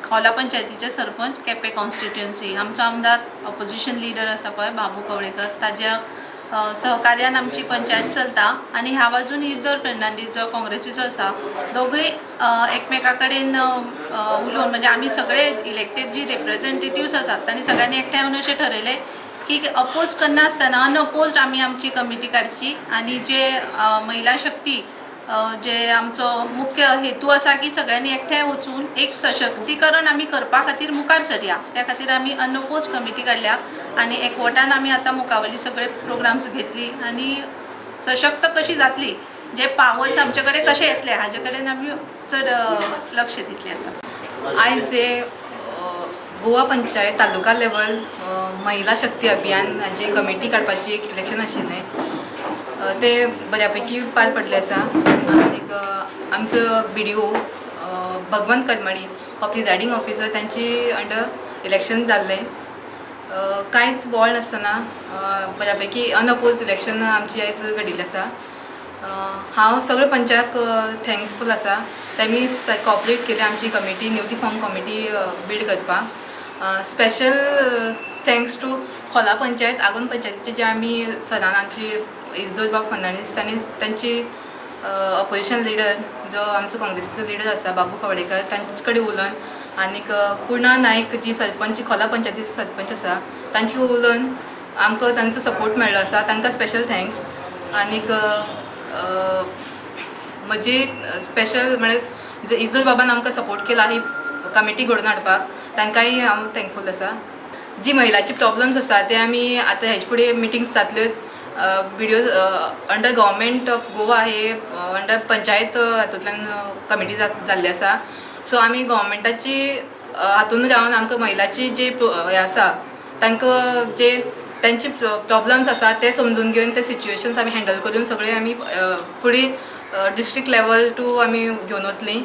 खोला पंचायतीचे सरपंच केपें कॉन्स्टिट्युएन्सी आमचो आमदार ऑपोजिशन लिडर आसा पळय बाबू कवळेकर ताज्या सहकार्यान आमची पंचायत चलता आनी ह्या बाजून इजदोर फेर्नांडीस जो काँग्रेसीचो आसा दोगूय एकमेका कडेन उलोवन म्हणजे आमी सगळे इलेक्टेड जी रिप्रेझेंटेटिव्स आसात तांणी सगळ्यांनी एकठांय येवन अशें ठरयलें की अपोज करना आसतना अनअपोज्ड आमी आमची कमिटी काडची आनी जे महिला शक्ती जे आमचो मुख्य हेतू आसा की सगळ्यांनी एकठांय वचून एक सशक्तीकरण आमी करपा खातीर मुखार सरया त्या खातीर आमी अनअपोज कमिटी काडल्या आनी एकवटान आमी आतां मुखावयली सगळे प्रोग्राम्स घेतली आनी सशक्त कशी जातली जे पावर्स आमचे कडेन कशे येतले हाजे कडेन आमी चड लक्ष दितले आतां। आयज जे गोवा पंचायत तालुका लेवल महिला शक्ती अभियान हाची कमिटी काडपाची एक इलेक्शन आशिल्लें ते बऱ्यापैकी पार पडले आसा आनीक आमचो BDO भगवंत करमणी हो प्रिजायडींग ऑफिसर त्यांची अंडर इलेक्शन जाल्लें कांयच बोळ नासतना बऱ्यापैकी अनअपोज इलेक्शन आमची आयज घडिल्लें आसा। हांव सगळे पंचायत थँकफूल आसा तेमी कॉपरेट केली आमची committee newly form committee build करपाक। स्पेशल थँक्स टू खोला पंचायत आगोंद पंचायतीचे जे आमी सरान आमची इजदोर बाब फर्नांडीस तांची ऑपोजिशन लिडर जो आमचो काँग्रेसीचो लिडर आसा बाबू कवळेकर तांचे कडेन उलोवन आनीक पूर्णा नायक जी सरपंच खोला पंचायतीची सरपंच आसा तांचे उलोवन आमकां तांचो सपोर्ट मेळ्ळो आसा तांकां स्पेशल थँक्स। आनीक म्हजी स्पेशल म्हळ्यार जे इजदोर बाबान आमकां सपोर्ट केला ही कमिटी घडोवन हाडपाक तांकांय हांव थँकफूल आसा। जी महिलाची प्रॉब्लम्स आसा ते आमी आतां हेजे फुडें मिटिंग्स जातल्योच BDO under government of Goa हे अंडर पंचायत हातूंतल्यान कमिटी जाल्ली आसा। सो आमी गव्हर्मेंटाची हातून रावन आमकां महिलाची जे हे आसा तांकां जे त्यांचे प्रॉब्लम्स आसा ते समजून घेवन ते सिच्युएशन्स आमी हँडल करून सगळे आमी फुडें डिस्ट्रिक्ट लेवल टू आमी घेवन वतलीं।